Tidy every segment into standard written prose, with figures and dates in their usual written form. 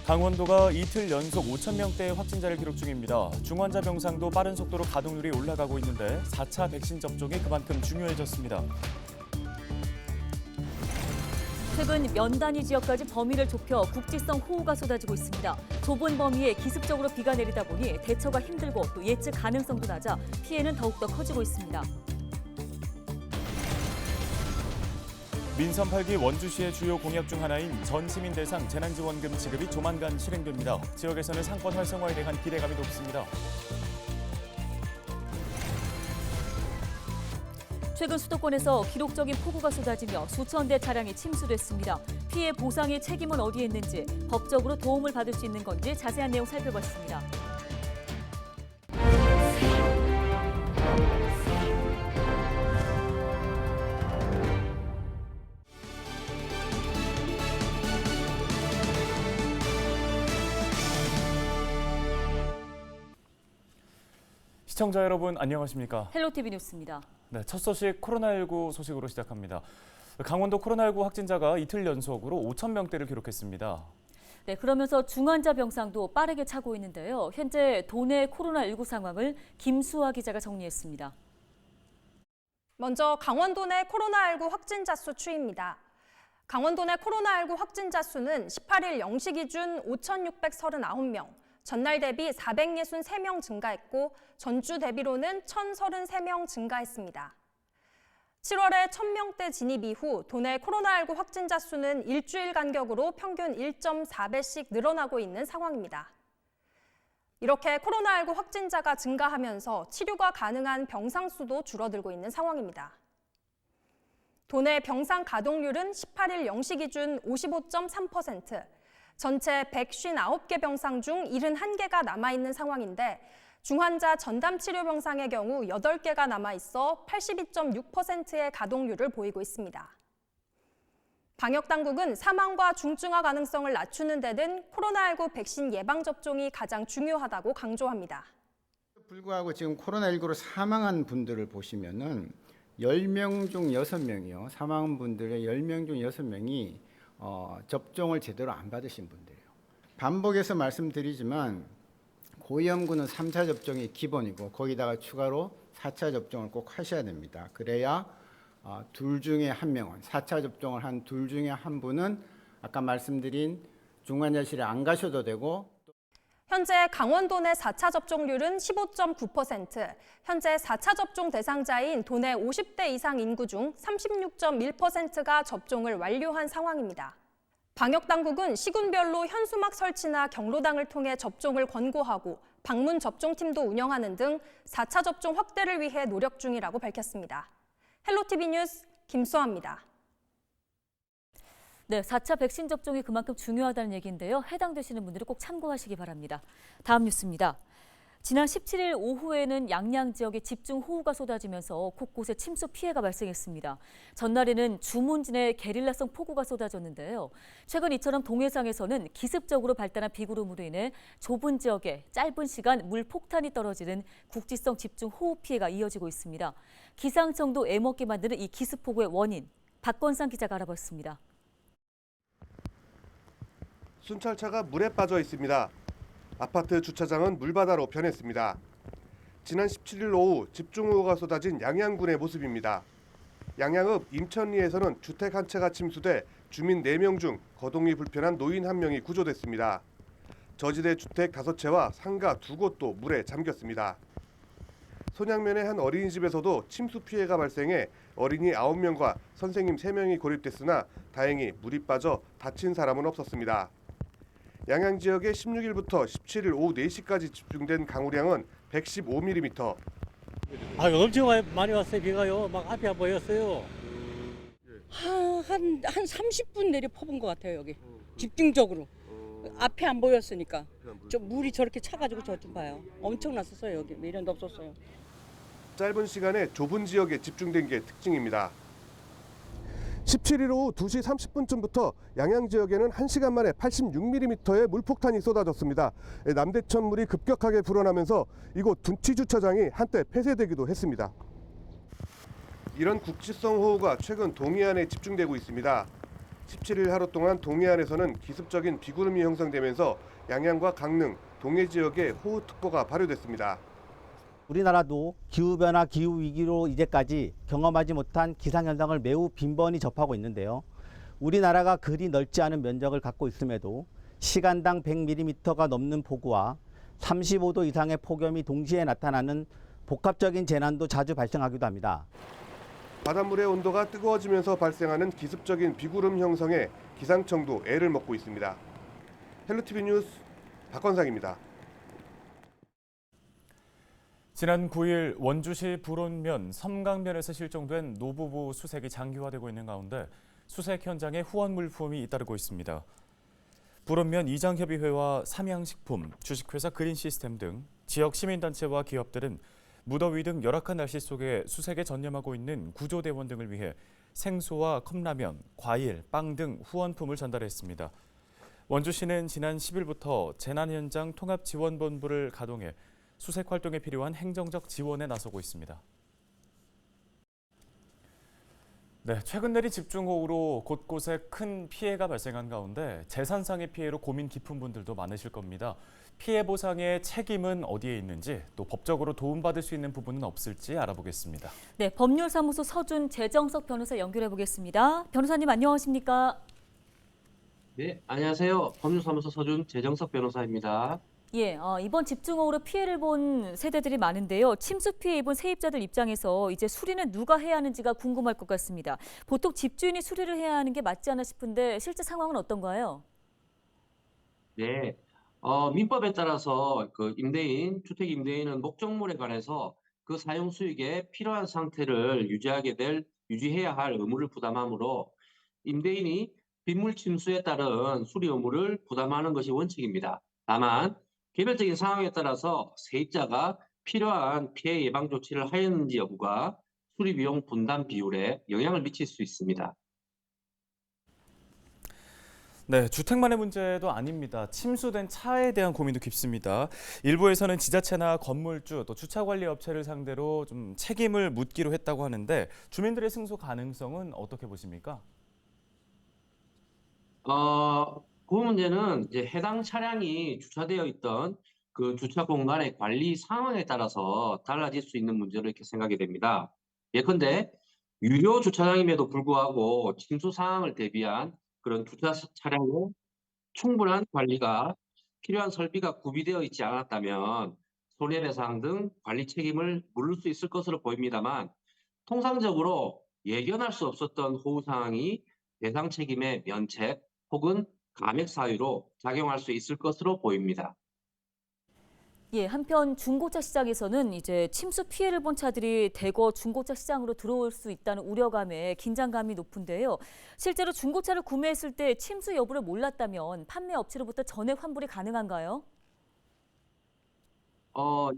강원도가 이틀 연속 5,000명대의 확진자를 기록 중입니다. 중환자 병상도 빠른 속도로 가동률이 올라가고 있는데 4차 백신 접종이 그만큼 중요해졌습니다. 최근 면 단위 지역까지 범위를 좁혀 국지성 호우가 쏟아지고 있습니다. 좁은 범위에 기습적으로 비가 내리다 보니 대처가 힘들고 또 예측 가능성도 낮아 피해는 더욱더 커지고 있습니다. 민선 8기 원주시의 주요 공약 중 하나인 전 시민 대상 재난지원금 지급이 조만간 실행됩니다. 지역에서는 상권 활성화에 대한 기대감이 높습니다. 최근 수도권에서 기록적인 폭우가 쏟아지며 수천 대 차량이 침수됐습니다. 피해 보상의 책임은 어디에 있는지, 법적으로 도움을 받을 수 있는 건지 자세한 내용 살펴봤습니다. 시청자 여러분 안녕하십니까? 헬로티비 뉴스입니다. 네, 첫 소식 코로나19 소식으로 시작합니다. 강원도 코로나19 확진자가 이틀 연속으로 5,000명대를 기록했습니다. 네, 그러면서 중환자 병상도 빠르게 차고 있는데요. 현재 도내 코로나19 상황을 김수아 기자가 정리했습니다. 먼저 강원도 내 코로나19 확진자 수 추이입니다. 강원도 내 코로나19 확진자 수는 18일 0시 기준 5,639명, 전날 대비 463명 증가했고 전주 대비로는 1,033명 증가했습니다. 7월에 1,000명대 진입 이후 도내 코로나19 확진자 수는 일주일 간격으로 평균 1.4배씩 늘어나고 있는 상황입니다. 이렇게 코로나19 확진자가 증가하면서 치료가 가능한 병상 수도 줄어들고 있는 상황입니다. 도내 병상 가동률은 18일 0시 기준 55.3%, 전체 159개 병상 중 71개가 남아있는 상황인데 중환자 전담 치료 병상의 경우 8개가 남아있어 82.6%의 가동률을 보이고 있습니다. 방역당국은 사망과 중증화 가능성을 낮추는 데는 코로나19 백신 예방접종이 가장 중요하다고 강조합니다. 불구하고 지금 코로나19로 사망한 분들을 보시면은 10명 중 6명이요. 사망한 분들의 10명 중 6명이 접종을 제대로 안 받으신 분들이에요. 반복해서 말씀드리지만 고위험군은 3차 접종이 기본이고 거기다가 추가로 4차 접종을 꼭 하셔야 됩니다. 그래야 둘 중에 한 명은 4차 접종을 한 둘 중에 한 분은 아까 말씀드린 중환자실에 안 가셔도 되고 현재 강원도 내 4차 접종률은 15.9%, 현재 4차 접종 대상자인 도내 50대 이상 인구 중 36.1%가 접종을 완료한 상황입니다. 방역당국은 시군별로 현수막 설치나 경로당을 통해 접종을 권고하고 방문 접종팀도 운영하는 등 4차 접종 확대를 위해 노력 중이라고 밝혔습니다. 헬로티비 뉴스 김수아입니다. 네, 4차 백신 접종이 그만큼 중요하다는 얘기인데요. 해당되시는 분들은 꼭 참고하시기 바랍니다. 다음 뉴스입니다. 지난 17일 오후에는 양양 지역에 집중호우가 쏟아지면서 곳곳에 침수 피해가 발생했습니다. 전날에는 주문진에 게릴라성 폭우가 쏟아졌는데요. 최근 이처럼 동해상에서는 기습적으로 발달한 비구름으로 인해 좁은 지역에 짧은 시간 물 폭탄이 떨어지는 국지성 집중호우 피해가 이어지고 있습니다. 기상청도 애먹게 만드는 이 기습폭우의 원인, 박건상 기자가 알아봤습니다. 순찰차가 물에 빠져 있습니다. 아파트 주차장은 물바다로 변했습니다. 지난 17일 오후 집중호우가 쏟아진 양양군의 모습입니다. 양양읍 임천리에서는 주택 한 채가 침수돼 주민 4명 중 거동이 불편한 노인 1명이 구조됐습니다. 저지대 주택 5채와 상가 2곳도 물에 잠겼습니다. 손양면의 한 어린이집에서도 침수 피해가 발생해 어린이 9명과 선생님 3명이 고립됐으나 다행히 물이 빠져 다친 사람은 없었습니다. 양양 지역에 16일부터 17일 오후 4시까지 집중된 강우량은 115mm. 엄청 많이 왔어요. 비가요. 막 앞이 안 보였어요. 한 30분 내려 퍼본 것 같아요. 여기 집중적으로. 앞에 안 보였으니까. 저 물이 저렇게 차가지고 저 좀 봐요. 엄청났었어요. 여기 미련도 없었어요. 짧은 시간에 좁은 지역에 집중된 게 특징입니다. 17일 오후 2시 30분쯤부터 양양 지역에는 1시간 만에 86mm의 물폭탄이 쏟아졌습니다. 남대천 물이 급격하게 불어나면서 이곳 둔치 주차장이 한때 폐쇄되기도 했습니다. 이런 국지성 호우가 최근 동해안에 집중되고 있습니다. 17일 하루 동안 동해안에서는 기습적인 비구름이 형성되면서 양양과 강릉, 동해 지역에 호우특보가 발효됐습니다. 우리나라도 기후변화, 기후위기로 이제까지 경험하지 못한 기상현상을 매우 빈번히 접하고 있는데요. 우리나라가 그리 넓지 않은 면적을 갖고 있음에도 시간당 100mm가 넘는 폭우와 35도 이상의 폭염이 동시에 나타나는 복합적인 재난도 자주 발생하기도 합니다. 바닷물의 온도가 뜨거워지면서 발생하는 기습적인 비구름 형성에 기상청도 애를 먹고 있습니다. 헬로티비 뉴스 박건상입니다. 지난 9일 원주시 불온면 섬강변에서 실종된 노부부 수색이 장기화되고 있는 가운데 수색 현장에 후원 물품이 잇따르고 있습니다. 불온면 이장협의회와 삼양식품, 주식회사 그린시스템 등 지역 시민단체와 기업들은 무더위 등 열악한 날씨 속에 수색에 전념하고 있는 구조대원 등을 위해 생수와 컵라면, 과일, 빵 등 후원품을 전달했습니다. 원주시는 지난 10일부터 재난현장 통합지원본부를 가동해 수색 활동에 필요한 행정적 지원에 나서고 있습니다. 네, 최근 내린 집중호우로 곳곳에 큰 피해가 발생한 가운데 재산상의 피해로 고민 깊은 분들도 많으실 겁니다. 피해 보상의 책임은 어디에 있는지, 또 법적으로 도움받을 수 있는 부분은 없을지 알아보겠습니다. 네, 법률사무소 서준 재정석 변호사 연결해 보겠습니다. 변호사님 안녕하십니까? 네, 안녕하세요. 법률사무소 서준 재정석 변호사입니다. 예, 이번 집중호우로 피해를 본 세대들이 많은데요. 침수 피해 입은 세입자들 입장에서 이제 수리는 누가 해야 하는지가 궁금할 것 같습니다. 보통 집주인이 수리를 해야 하는 게 맞지 않나 싶은데 실제 상황은 어떤가요? 네, 민법에 따라서 그 임대인, 주택 임대인은 목적물에 관해서 그 사용 수익에 필요한 상태를 유지해야 할 의무를 부담하므로 임대인이 빗물 침수에 따른 수리 의무를 부담하는 것이 원칙입니다. 다만 개별적인 상황에 따라서 세입자가 필요한 피해 예방 조치를 하였는지 여부가 수리 비용 분담 비율에 영향을 미칠 수 있습니다. 네, 주택만의 문제도 아닙니다. 침수된 차에 대한 고민도 깊습니다. 일부에서는 지자체나 건물주, 또 주차관리업체를 상대로 좀 책임을 묻기로 했다고 하는데 주민들의 승소 가능성은 어떻게 보십니까? 그 문제는 이제 해당 차량이 주차되어 있던 그 주차 공간의 관리 상황에 따라서 달라질 수 있는 문제로 이렇게 생각이 됩니다. 예컨대 유료 주차장임에도 불구하고 침수 상황을 대비한 그런 주차 차량의 충분한 관리가 필요한 설비가 구비되어 있지 않았다면 손해배상 등 관리 책임을 물을 수 있을 것으로 보입니다만 통상적으로 예견할 수 없었던 호우 상황이 배상 책임의 면책 혹은 감액 사유로 작용할 수 있을 것으로 보입니다. 예, 한편 중고차 시장에서는 이제 침수 피해를 본 차들이 대거 중고차 시장으로 들어올 수 있다는 우려감에 긴장감이 높은데요. 실제로 중고차를 구매했을 때 침수 여부를 몰랐다면 판매 업체로부터 전액 환불이 가능한가요?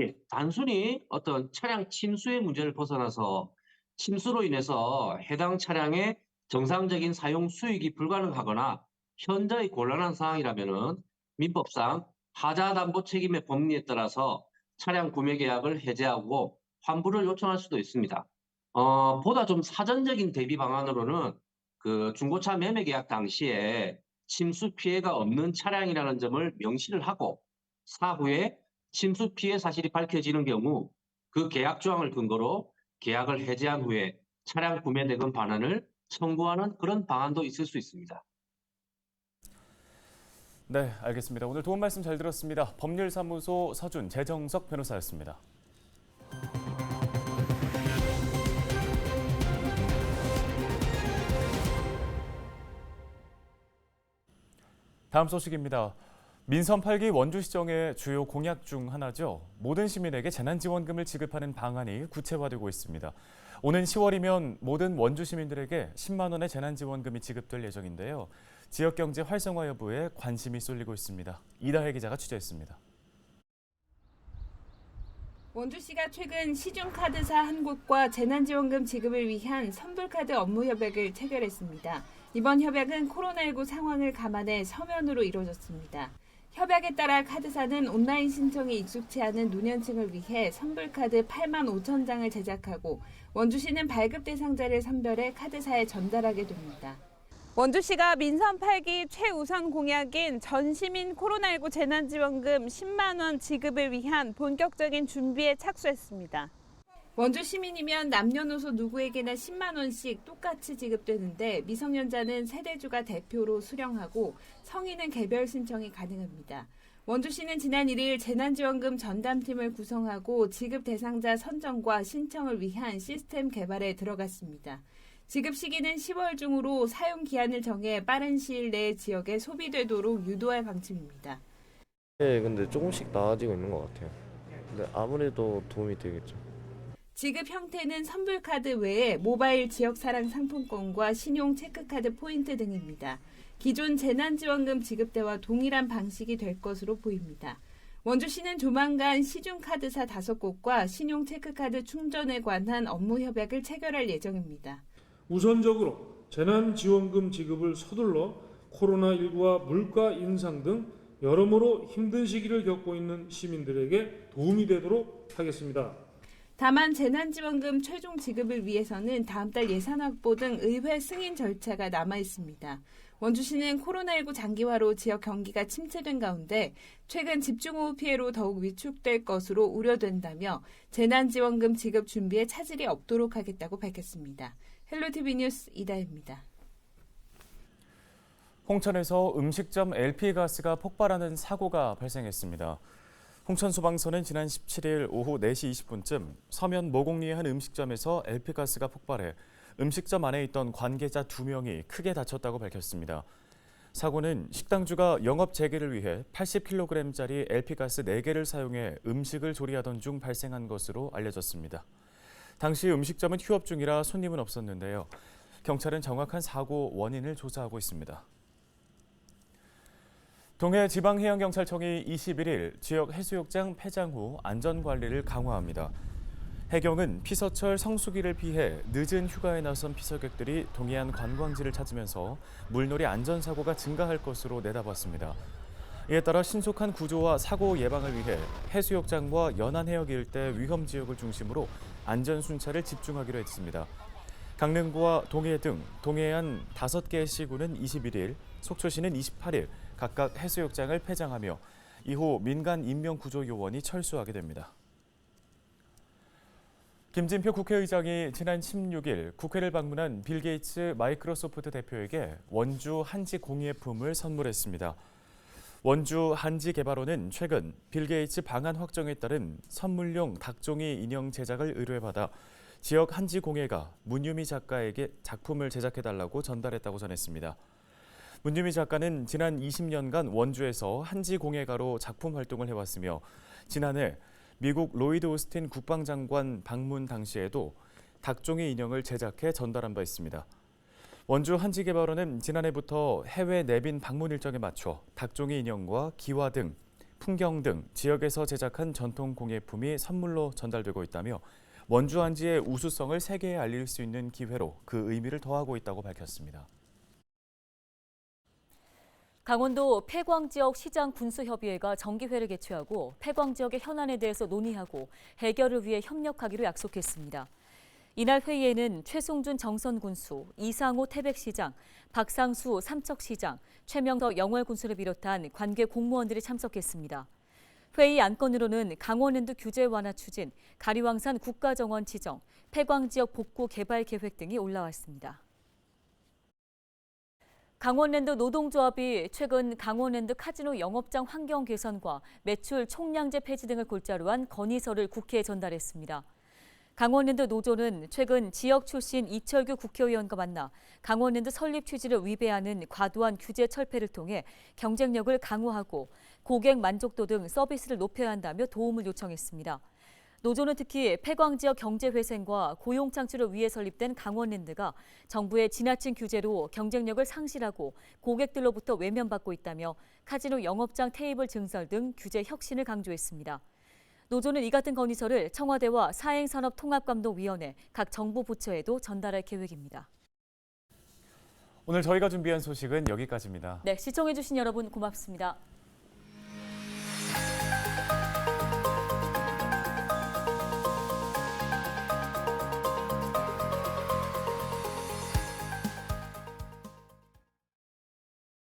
예, 단순히 어떤 차량 침수의 문제를 벗어나서 침수로 인해서 해당 차량의 정상적인 사용 수익이 불가능하거나 현저히 곤란한 상황이라면은 민법상 하자담보 책임의 법리에 따라서 차량 구매 계약을 해제하고 환불을 요청할 수도 있습니다. 보다 좀 사전적인 대비 방안으로는 그 중고차 매매 계약 당시에 침수 피해가 없는 차량이라는 점을 명시를 하고 사후에 침수 피해 사실이 밝혀지는 경우 그 계약 조항을 근거로 계약을 해제한 후에 차량 구매 대금 반환을 청구하는 그런 방안도 있을 수 있습니다. 네, 알겠습니다. 오늘 도움 말씀 잘 들었습니다. 법률사무소 서준 재정석 변호사였습니다. 다음 소식입니다. 민선 8기 원주시정의 주요 공약 중 하나죠. 모든 시민에게 재난지원금을 지급하는 방안이 구체화되고 있습니다. 오는 10월이면 모든 원주 시민들에게 10만 원의 재난지원금이 지급될 예정인데요. 지역경제 활성화 여부에 관심이 쏠리고 있습니다. 이다혜 기자가 취재했습니다. 원주시가 최근 시중카드사 한 곳과 재난지원금 지급을 위한 선불카드 업무 협약을 체결했습니다. 이번 협약은 코로나19 상황을 감안해 서면으로 이루어졌습니다. 협약에 따라 카드사는 온라인 신청이 익숙치 않은 노년층을 위해 선불카드 8만 5천 장을 제작하고 원주시는 발급 대상자를 선별해 카드사에 전달하게 됩니다. 원주시가 민선 8기 최우선 공약인 전시민 코로나19 재난지원금 10만 원 지급을 위한 본격적인 준비에 착수했습니다. 원주 시민이면 남녀노소 누구에게나 10만 원씩 똑같이 지급되는데 미성년자는 세대주가 대표로 수령하고 성인은 개별 신청이 가능합니다. 원주시는 지난 1일 재난지원금 전담팀을 구성하고 지급 대상자 선정과 신청을 위한 시스템 개발에 들어갔습니다. 지급 시기는 10월 중으로 사용 기한을 정해 빠른 시일 내에 지역에 소비되도록 유도할 방침입니다. 네, 근데 조금씩 나아지고 있는 것 같아요. 근데 아무래도 도움이 되겠죠. 지급 형태는 선불카드 외에 모바일 지역사랑 상품권과 신용 체크카드 포인트 등입니다. 기존 재난지원금 지급 때와 동일한 방식이 될 것으로 보입니다. 원주시는 조만간 시중카드사 5곳과 신용 체크카드 충전에 관한 업무 협약을 체결할 예정입니다. 우선적으로 재난지원금 지급을 서둘러 코로나19와 물가 인상 등 여러모로 힘든 시기를 겪고 있는 시민들에게 도움이 되도록 하겠습니다. 다만 재난지원금 최종 지급을 위해서는 다음 달 예산 확보 등 의회 승인 절차가 남아 있습니다. 원주시는 코로나19 장기화로 지역 경기가 침체된 가운데 최근 집중호우 피해로 더욱 위축될 것으로 우려된다며 재난지원금 지급 준비에 차질이 없도록 하겠다고 밝혔습니다. 헬로티비 뉴스 이다혜입니다. 홍천에서 음식점 LP가스가 폭발하는 사고가 발생했습니다. 홍천소방서는 지난 17일 오후 4시 20분쯤 서면 모곡리의 한 음식점에서 LP가스가 폭발해 음식점 안에 있던 관계자 2명이 크게 다쳤다고 밝혔습니다. 사고는 식당주가 영업 재개를 위해 80kg짜리 LP가스 4개를 사용해 음식을 조리하던 중 발생한 것으로 알려졌습니다. 당시 음식점은 휴업 중이라 손님은 없었는데요. 경찰은 정확한 사고 원인을 조사하고 있습니다. 동해지방해양경찰청이 21일 지역 해수욕장 폐장 후 안전관리를 강화합니다. 해경은 피서철 성수기를 피해 늦은 휴가에 나선 피서객들이 동해안 관광지를 찾으면서 물놀이 안전사고가 증가할 것으로 내다봤습니다. 이에 따라 신속한 구조와 사고 예방을 위해 해수욕장과 연안해역 일대 위험 지역을 중심으로 안전순찰을 집중하기로 했습니다. 강릉구와 동해 등 동해안 5개 시구는 21일, 속초시는 28일 각각 해수욕장을 폐장하며 이후 민간 인명구조요원이 철수하게 됩니다. 김진표 국회의장이 지난 16일 국회를 방문한 빌 게이츠 마이크로소프트 대표에게 원주 한지 공예품을 선물했습니다. 원주 한지개발원은 최근 빌 게이츠 방한 확정에 따른 선물용 닭종이 인형 제작을 의뢰받아 지역 한지 공예가 문유미 작가에게 작품을 제작해달라고 전달했다고 전했습니다. 문유미 작가는 지난 20년간 원주에서 한지 공예가로 작품 활동을 해왔으며 지난해 미국 로이드 오스틴 국방장관 방문 당시에도 닭종이 인형을 제작해 전달한 바 있습니다. 원주 한지개발원은 지난해부터 해외 내빈 방문 일정에 맞춰 닭종이 인형과 기와 등 풍경 등 지역에서 제작한 전통 공예품이 선물로 전달되고 있다며 원주 한지의 우수성을 세계에 알릴 수 있는 기회로 그 의미를 더하고 있다고 밝혔습니다. 강원도 폐광 지역 시장 군수협의회가 정기회를 개최하고 폐광 지역의 현안에 대해서 논의하고 해결을 위해 협력하기로 약속했습니다. 이날 회의에는 최송준 정선군수, 이상호 태백시장, 박상수 삼척시장, 최명덕 영월군수를 비롯한 관계 공무원들이 참석했습니다. 회의 안건으로는 강원랜드 규제 완화 추진, 가리왕산 국가정원 지정, 폐광지역 복구 개발 계획 등이 올라왔습니다. 강원랜드 노동조합이 최근 강원랜드 카지노 영업장 환경 개선과 매출 총량제 폐지 등을 골자로 한 건의서를 국회에 전달했습니다. 강원랜드 노조는 최근 지역 출신 이철규 국회의원과 만나 강원랜드 설립 취지를 위배하는 과도한 규제 철폐를 통해 경쟁력을 강화하고 고객 만족도 등 서비스를 높여야 한다며 도움을 요청했습니다. 노조는 특히 폐광 지역 경제 회생과 고용 창출을 위해 설립된 강원랜드가 정부의 지나친 규제로 경쟁력을 상실하고 고객들로부터 외면받고 있다며 카지노 영업장 테이블 증설 등 규제 혁신을 강조했습니다. 노조는 이 같은 건의서를 청와대와 사행산업통합감독위원회, 각 정부 부처에도 전달할 계획입니다. 오늘 저희가 준비한 소식은 여기까지입니다. 네, 시청해주신 여러분 고맙습니다.